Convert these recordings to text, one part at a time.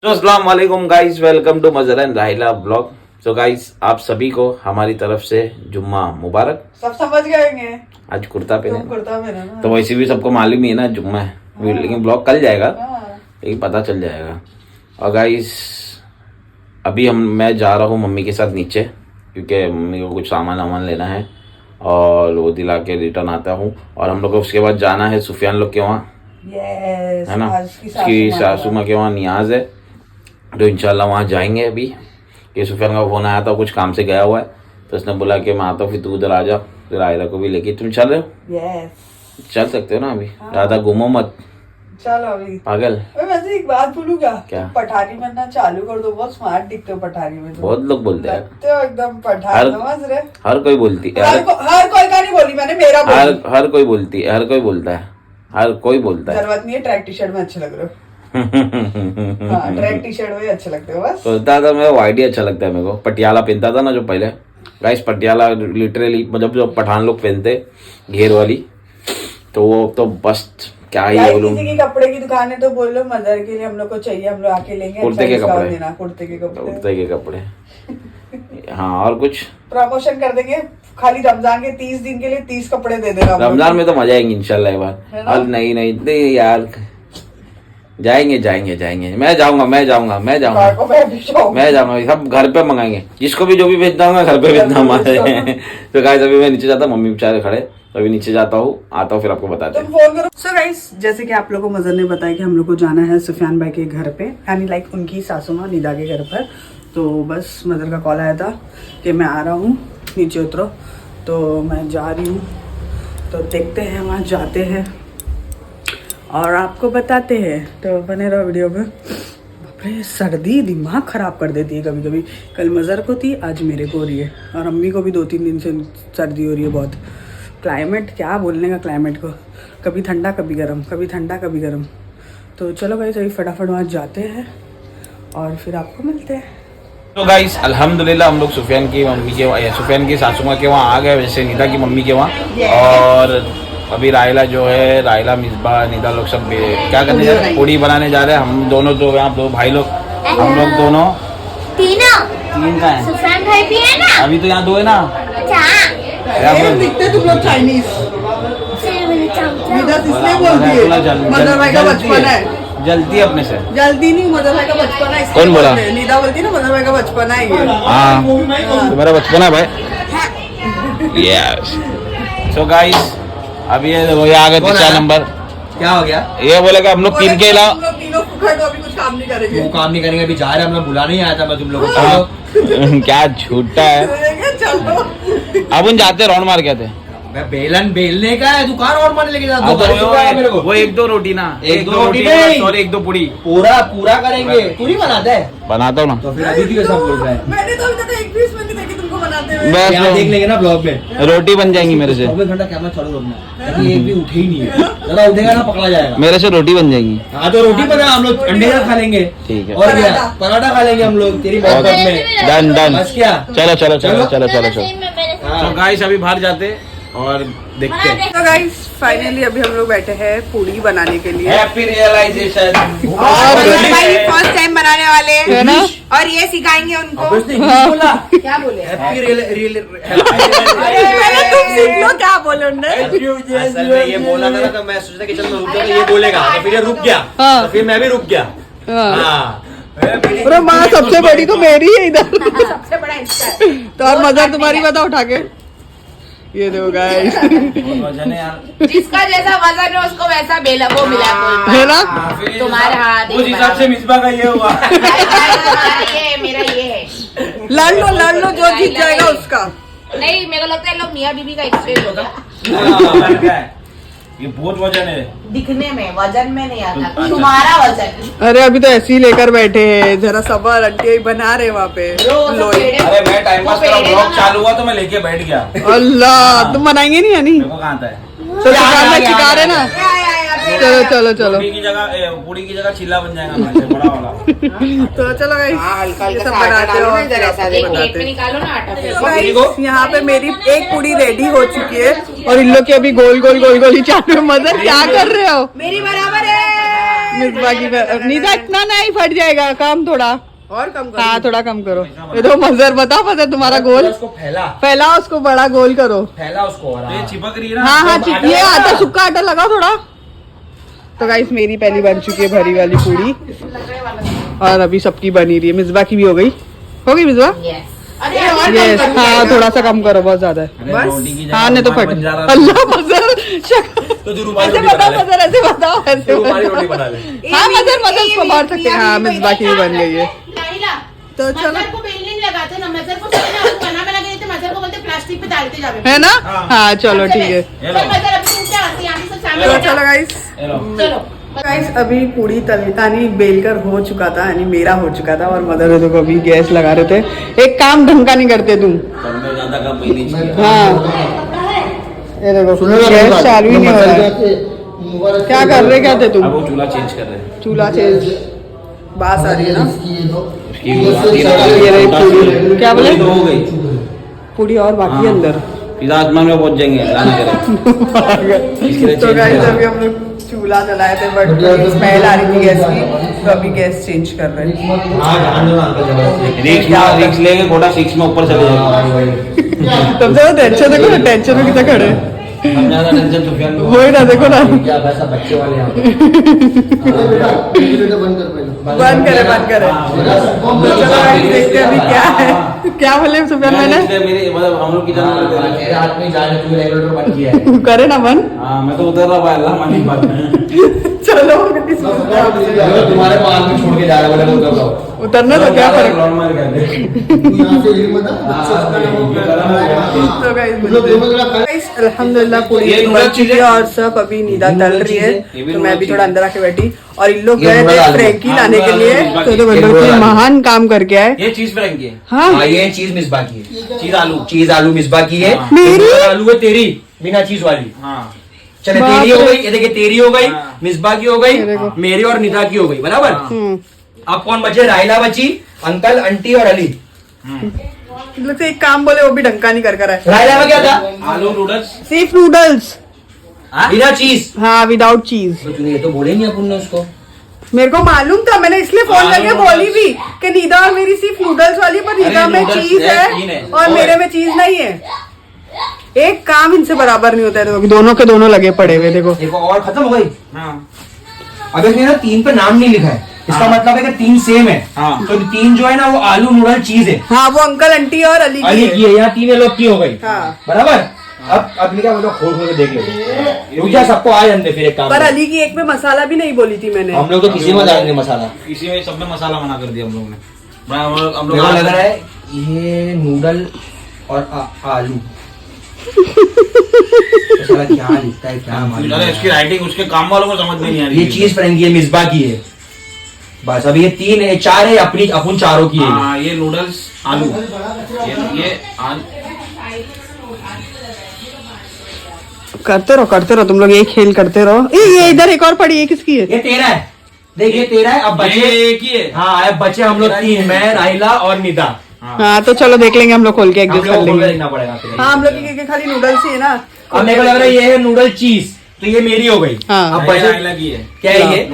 तो अस्सलाम वालेकुम गाइस, वेलकम टू मजर एंड राहिला ब्लॉग। तो गाइस, आप सभी को हमारी तरफ से जुम्मा मुबारक। सब समझ गए। आज कुर्ता पहने ना तो वैसे भी सबको मालूम ही है ना जुम्मा है, लेकिन ब्लॉग कल जाएगा, लेकिन पता चल जाएगा। और गाइस, अभी मैं जा रहा हूँ मम्मी के साथ नीचे, क्योंकि मम्मी को कुछ सामान वामान लेना है और वो दिला के रिटर्न आता हूँ। और हम लोग को उसके बाद जाना है सुफियान लोग के वहाँ, है ना, उसकी सासू माँ के वहाँ नियाज है, तो इंशाल्लाह वहाँ जाएंगे। अभी कि सुफियान का फोन आया था, कुछ काम से गया हुआ है, तो उसने बोला कि मैं आता हूँ, फिर तू उधर आ जा, फिर आयरा को भी लेके। तुम चल रहे हो? चल सकते हो ना, अभी ज्यादा घूमो मत। चलो अभी पागल। वैसे एक बात बोलूंगा, क्या? पठानी बनना चालू कर दो, बहुत स्मार्ट दिखते हो पठानी में। बहुत लोग बोलते हैं, लगते हो एकदम पठान, समझ रहे? हर कोई बोलती है, हर कोई का नहीं बोली मैंने, मेरा बोली। हर कोई बोलती है, हर कोई बोलता है, हर कोई बोलता है। जरूरत नहीं है, ट्रैक टी शर्ट में अच्छे लग रहे हो। हाँ, ट्रैक टी शर्ट में अच्छे लगते हो बस। सोचता था मेरा वाइट ही अच्छा लगता है मेरे को। पटियाला पहनता था ना जो पहले, गाइस पटियाला लिटरली मतलब जो पठान लोग पहनते घेर वाली, तो वो तो बस क्या ही बोलूं। किसी की कपड़े की दुकान है तो बोल लो मदर के लिए हम लोग को चाहिए, हम लोग आके लेंगे। कुर्ते के कपड़े, कुर्ते के कपड़े, कुर्ते के कपड़े। हाँ, और कुछ प्रमोशन कर देंगे खाली रमजान के 30 दिन के लिए 30 कपड़े दे देना। रमजान में तो मजा आएंगे इंशाल्लाह एक बार। और नहीं यार, जाएंगे। मैं जाऊंगा, सब घर पे मंगाएंगे, जिसको भी जो भी भेजना होगा घर पे भेजना हमारे। तो गाइस, अभी मैं नीचे जाता हूँ, मम्मी बेचारे खड़े, तो अभी नीचे जाता हूँ, आता हूँ, फिर आपको बताते हैं। फोन करो। सो गाइस, जैसे कि आप लोगों को मजर ने बताया कि हम लोग को जाना है सुफियान भाई के घर पे, यानी लाइक उनकी सासू माँ निदा के घर पर। तो बस मदर का कॉल आया था कि मैं आ रहा हूँ, नीचे उतरो, तो मैं जा रही हूँ। तो देखते हैं, वहाँ जाते हैं और आपको बताते हैं, तो बने रहो वीडियो में। बाप रे, सर्दी दिमाग ख़राब कर देती है कभी कभी। कल मज़र को थी, आज मेरे को हो रही है, और अम्मी को भी 2-3 दिन से सर्दी हो रही है बहुत। क्लाइमेट क्या बोलने का, क्लाइमेट को कभी ठंडा कभी गर्म, कभी ठंडा कभी गर्म। तो चलो भाई, अभी फटाफट वहाँ जाते हैं और फिर आपको मिलते हैं। तो गाइस, अल्हम्दुलिल्लाह हम लोग सुफियान की मम्मी के, सुफियान की सासू माँ के वहाँ आ गए, वैसे निदा की मम्मी के वहाँ। और अभी राहिला जो है, राहिला मिसबा निदा लोग सब क्या करने जा रहे हैं, पूड़ी बनाने जा रहे हैं। हम दोनों तो यहाँ दो भाई लोग, हम लोग दोनों तीन का है। सुफियान भाई भी है ना, अभी तो यहाँ 2 है ना। दिखते तुम लोग चाइनीज। मदर भाई का बचपन है, जल्दी अपने से जल्दी नहीं, मदर भाई का बचपन है। कौन बोला? निदा बोलती है ना, मदर भाई का बचपन है ये। हाँ, तुम्हारा बचपन है भाई। यस। सो गाइस, अब ये आ गए 4 नंबर। क्या हो गया? ये बोलेगा हम लोग 3 के अलावा तीनों फुकट हो, अभी कुछ काम नहीं करेंगे। वो काम नहीं करेंगे, अभी जा रहे हैं, हम लोग बुला नहीं आया था मैं तुम लोगों को। क्या झूठा है। चलो अब उन जाते राउंड मार के थे। मैं बेलन बेलने का है, दुकान और मारने लेके जाता हूँ मेरे को। वो 1-2 रोटी ना, 1-2 रोटी नहीं, और 1-2 पूड़ी पूरा करेंगे। पूरी बनाते हैं, बनाता हूँ ना। तो फिर अभी क्यों सब बोल रहे हैं? मैंने तो अभी तक एक पीस में नहीं देखी तुमको बनाते हुए। बस यहाँ देख लेंगे ना ब्लॉग में, रोटी बन जाएंगी मेरे से। 24 घंटा कैमरा चालू रखना, ताकि एक भी उठे ही नहीं है। ज्यादा उठेगा ना पकड़ा जाएगा। मेरे से रोटी बन जाएगी। हाँ, तो रोटी बना, हम लोग अंडे का खा लेंगे। ठीक है, और क्या, पराठा खा लेंगे हम लोग तेरी मोहब्बत में। डन। बस क्या, चलो। तो गाइस, अभी बाहर जाते और देखते हैं। तो गाइस, फाइनली अभी हम लोग बैठे हैं पूड़ी बनाने के लिए। Happy realisation. फर्स्ट टाइम बनाने वाले हैं ना, और ये सिखाएंगे उनको। क्या बोले? पहले तुम सीख लो क्या बोले उन्होंने। ये बोला था ना, तो मैं सोचा कि चल मैं रुक जाऊँ, तो ये बोलेगा, तो फिर ये रुक गया, तो फिर मैं भी रुक गया। अरे माँ सबसे बड़ी तो मेरी है इधर, सबसे बड़ा इसका है। तो और मदर तुम्हारी बताओ उठा के। ये देखो गाइस, वजन है यार, जिसका जैसा वजन है उसको वैसा बेला वो मिला है ना। तुम्हारे हाथ उस हिसाब से मिसबा का ये हुआ। ये मेरा ये है। लड़ लो जो जीत जाएगा उसका। नहीं, मेरे को लगता है लोग मियाँ बीबी का एक्सचेंज होगा। ये बहुत वजन है, दिखने में, वजन में नहीं आता। तुम्हारा वजन। अरे अभी तो ऐसे ही लेकर बैठे हैं, जरा सबर, आंटी बना रहे वहाँ पे। अरे मैं टाइम पास कर रहा हूँ, ब्लॉग चालू हुआ तो मैं लेके बैठ गया। अल्लाह, तुम बनाएंगे नहीं यानी? मेरे को कहाँ आता है। तो दुकान में सिखा रहे ना। चलो पूड़ी की जगह चिल्ला बन जाएगा हमारे से, बड़ा वाला। तो चलो गाइस, ये सब बनाते हो और फिर आपको एक प्लेट बताते में हैं। निकालो ना आटा। तो गाइस, यहाँ पे मेरी एक पूड़ी रेडी हो चुकी है और इन लोग की अभी गोल गोल ही चालू है। मदर क्या कर रहे हो? मेरी बराबर है। मिसबा की नीदा इतना नहीं फट जाएगा, काम थोड़ा और कम करो। हाँ थोड़ा कम करो। ये तो मजर बताओ मजर तुम्हारा गोल उसको फैला फैलाओ, उसको बड़ा गोल करो। फैला उसको और ये चिपक रही है ना। हाँ हाँ तो आटा ये लगा। आटा सूखा आटा लगाओ थोड़ा। तो गाइस मेरी पहली बन चुकी है भरी वाली पूरी और अभी सबकी बनी रही है। मिसबा की भी हो गई मिसबा? अरे यस हाँ थोड़ा सा कम करो, बहुत ज्यादा है। अरे रोटी की जगह हाँ नहीं तो रुमाल फट बन जा रहा है। अल्लाह मजर तो जो रुमाली ऐसे रोटी बना बताओ ले मजर, ऐसे बताओ ऐसे तो रुमाली बताओ। रोटी बना ले हाँ मजर उसको मार सकते हैं। हाँ मिसबा की भी बन गई है। लाइला, तो चलो मजर को बेलने नहीं लगाते ना, मजर को बना के देते, मजर को बोलते प्लास्टिक पे डालते जावे। है ना? हाँ चलो ठीक है। चल मजर अभी तुम क्या आती है, यहाँ से तो सामने चलो गाइस ये लो। चलो गाइस अभी पूरी तलतानी बेलकर हो चुका था, यानी मेरा हो चुका था और मदर देखो अभी गैस लगा रहे थे। एक काम ढंग का नहीं करते तुम। करने ज्यादा काम मैं नहीं चाहिए। हाँ ये देखो गैस चालू ही नहीं हो रहा है। क्या कर रहे क्या थे तुम? अब वो चूल्हा चेंज कर रहे हैं। चूल्हा चेंज बास आ रही है ना? उसकी वो आती है ना, ये रही पूरी। क्या बोले? पूरी तो हो गई। पूरी और बाकी है अंदर। फिर आसमान में पहुंच जाएंगे लाने करें। इसके लिए तो change गाइस करा। अभी हम लोग चूल्हा जलाए थे बट स्मेल आ रही थी गैस की, तो अभी गैस चेंज कर रहे हैं। रिक्स लेंगे, कोटा 6 में ऊपर चले जाएगा। तब से टेंशन देखो ना, टेंशन में कितना खड़े हैं। हम ज्यादा टेंशन सुफियान को। वही ना देखो ना। बच्चे वाले यहाँ बंद करे तो चलो गाइस देखते हैं अभी क्या है। क्या बोले सुफियान मैंने? मेरे मतलब हम लोग की जान तेरे हाथ में जाने तू रेगुलेटर बन गया है करे ना बंद। हाँ मैं तो उधर रहा भाई, अल्लाह मानी बात। चलो इस मुद्दे आपसे जो तुम्हारे पास में छोड़ के जा रहा है बोले उधर जाओ उतरना तो क्या फर्क। ग्राउंड मार कर दे। तो गाइस अल्हम्दुलिल्लाह पूरी ये बन नूडल चुकी चीज़ें- है और सब अभी नीदा तल रही है। ये भी तो मैं नूडल भी थोड़ा चीज़ें। अंदर आके बैठी और इन लोग ये गए नूडल थे आलू। फ्रैंकी हाँ, लाने के नूडल लिए। आलू, तो ये बोलो नूडल कि आलू। महान काम करके आए। ये चीज फ्रैंकी है। हाँ हाँ ये चीज मिसबा की है चीज आलू मिसबा की है हाँ। मेरी? ये आलू है तेरी बिना चीज वाली हाँ चले बाप तेरी हो रे। गई, ये देखिए तेरी हो गई, हाँ। मिसबा की हो ये गई, देखो। मेरी और निदा की हो गई बराबर। हम्म। अब कौन बचे? रायला बची, अंकल आंटी और अली। मतलब से एक काम बोले वो भी ढंग का नहीं कर आए। रायला में क्या था? आलू नूडल्स सिर्फ नूडल्स बिना चीज। हाँ विदाउट चीज। तो तूने ये तो बोले नहीं अपन ने उसको। मेरे को मालूम था, मैंने इसलिए फोन आलू करके नूडल्स बोली भी कि नीदा और मेरी सिर्फ नूडल्स वाली, पर नीदा में नूडल्स चीज है, तीन है है। और मेरे में चीज नहीं है। एक काम इनसे बराबर नहीं होता है। देखो दोनों के दोनों लगे पड़े हुए देखो। देखो और खत्म हो गई। हाँ अब इसमें ना 3 पे नाम नहीं लिखा है, इसका मतलब है कि 3 सेम है। हाँ। तो 3 जो है ना वो आलू नूडल चीज है, हाँ वो अंकल आंटी और अली अली की की है। है, यहाँ 3 लोग की हो गई हाँ। बराबर। अब क्या बोलो, खोल खोल के देख ले रुक जा, सबको आ जाने दे फिर एक काम पर कर। अली की एक में मसाला भी नहीं बोली थी मैंने। हम लोग तो किसी में डालेंगे मसाला। इसी में सब में मसाला मना कर दिया हम लोग ने। हम मेरे को लग लोग रहा है ये नूडल और आलू तो साला क्या लिखता है क्या मालूम। अरे इसकी राइटिंग उसके काम वालों को समझ में नहीं आ रही। ये चीज फ्रेंकी है, मिसबा की है बस। अब ये 3 है, 4 है, अपनी अपन चारों की है। हाँ ये नूडल्स आलू ये करते रहो तुम लोग, ये खेल करते रहो। ये इधर एक और पड़ी है, किसकी है? ये 13 है, देख ये 13 है। अब बचे एक ही है। हाँ अब बचे हम लोग 3, मैं राहिला और निदा। हाँ तो चलो देख लेंगे हम लोग खोल के हम एडजस्ट लोग कर को लेंगे। देखना पड़ेगा फिर। हाँ हम लोग के खाली नूडल्स ही है ना। अब मेरे को लग रहा है ये है नूडल चीज, तो ये मेरी हो गई। हाँ। अब बचे बचे की है। क्या है ये?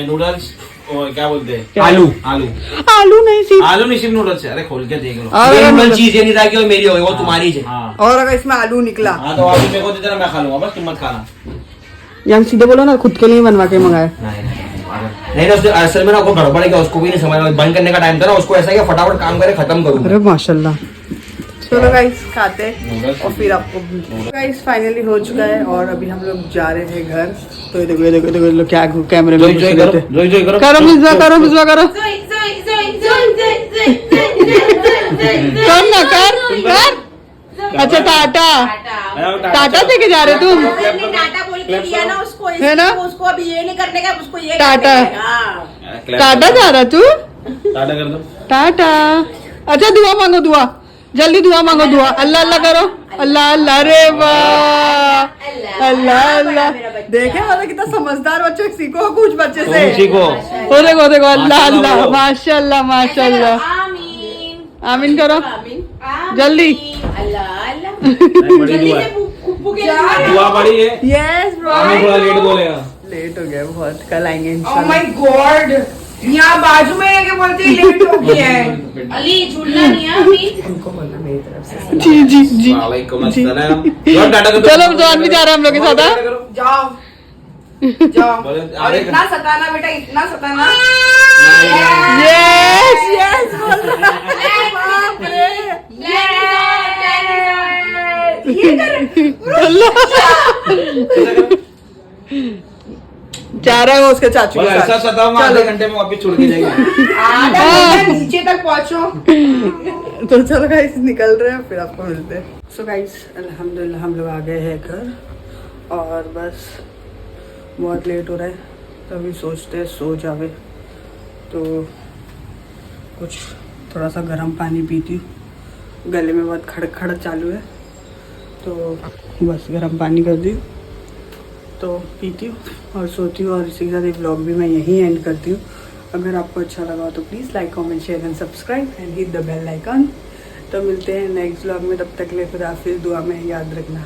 नूडल्स और क्या बोलते हैं? आलू। आलू आलू नहीं सी। आलू नहीं सिर्फ नूडल्स है। अरे खोल के देख लो। और ये अगर नूडल चीज, ये निदा की और मेरी हो गई, वो तुम्हारी है। हाँ और अगर इसमें आलू निकला, हाँ तो आलू मेरे को दे देना, मैं खा लूंगा, बस तुम मत खाना। यहाँ सीधे बोलो ना, खुद के लिए बनवा के मंगाए। नहीं ना उसने असल में ना वो गड़बड़ है, उसको भी नहीं समझ में, बंद करने का टाइम था ना, उसको ऐसा है कि फटाफट काम करे खत्म करूँ। अरे माशाल्लाह। चलो गाइस खाते हैं और फिर आपको गाइस फाइनली हो चुका है और अभी हम लोग जा रहे हैं घर। तो ये देखो ये देखो ये देखो ये लोग क्या कैमरे में घुस रहे थे। जोई करो करो मिसबा करो मिसबा करो। जोई जोई जोई जोई जोई कर ना कर। अच्छा टाटा टाटा से के जा रहे तुम? टाटा बोल के दिया ना उसको, है ना? उसको अभी ये नहीं करने का, उसको ये टाटा। करने का। हाँ। टाटा जा रहा तू? टाटा कर दो। टाटा। अच्छा दुआ मांगो, दुआ जल्दी दुआ मांगो, दुआ अल्लाह अल्लाह करो। अल्लाह अल्लाह रे वाह अल्लाह अल्लाह। देखे वाला कितना समझदार बच्चे, सीखो कुछ बच्चे से। सीखो। ओ देखो अल्लाह अल्लाह माशाल्लाह माशाल्लाह। आमीन आमीन करो आमीन जल्दी। अल्लाह अल्लाह बड़ी जल्दी दुआ से है। फूफू के लिए दुआ बड़ी है। Yes bro. हमें थोड़ा लेट बोलेगा। लेट हो गया बहुत, कल आएंगे Oh इंशाल्लाह। my God! यहाँ बाजू में है कि बोलते ही लेट हो गया है। अली झूलना नहीं है अभी। उनको बोलना मेरी तरफ से। जी जी जी वालेकुम अस्सलाम। टाटा करो। चलो जॉन भी जा रहा है हम लोग के साथ। जाओ जाओ बोलो, और आगे इतना सताना बेटा, इतना सताना। यस यस बोल रहा है। बाप रे। जा रहा है वो उसके चाचू के ऐसा साथ। सताऊंगा आधे घंटे में वापस छोड़ के जाएंगे। आधा घंटा नीचे तक पहुंचो। तो चलो गाइस निकल रहे हैं, फिर आपको मिलते हैं। सो गाइस अल्हम्दुलिल्लाह हम लोग आ गए हैं घर और बस बहुत लेट हो रहा है, तभी सोचते हैं सो जावे तो कुछ थोड़ा सा गर्म पानी पीती हूँ। गले में बहुत खड़क खड़क चालू है तो बस गर्म पानी कर दी तो पीती हूँ और सोती हूँ। और इसी के साथ ये व्लॉग भी मैं यहीं एंड करती हूँ। अगर आपको अच्छा लगा तो please like comment share and subscribe and hit the bell icon. तो मिलते हैं नेक्स्ट व्लॉग में, तब तक के लिए खुदा हाफिज़। दुआ में याद रखना।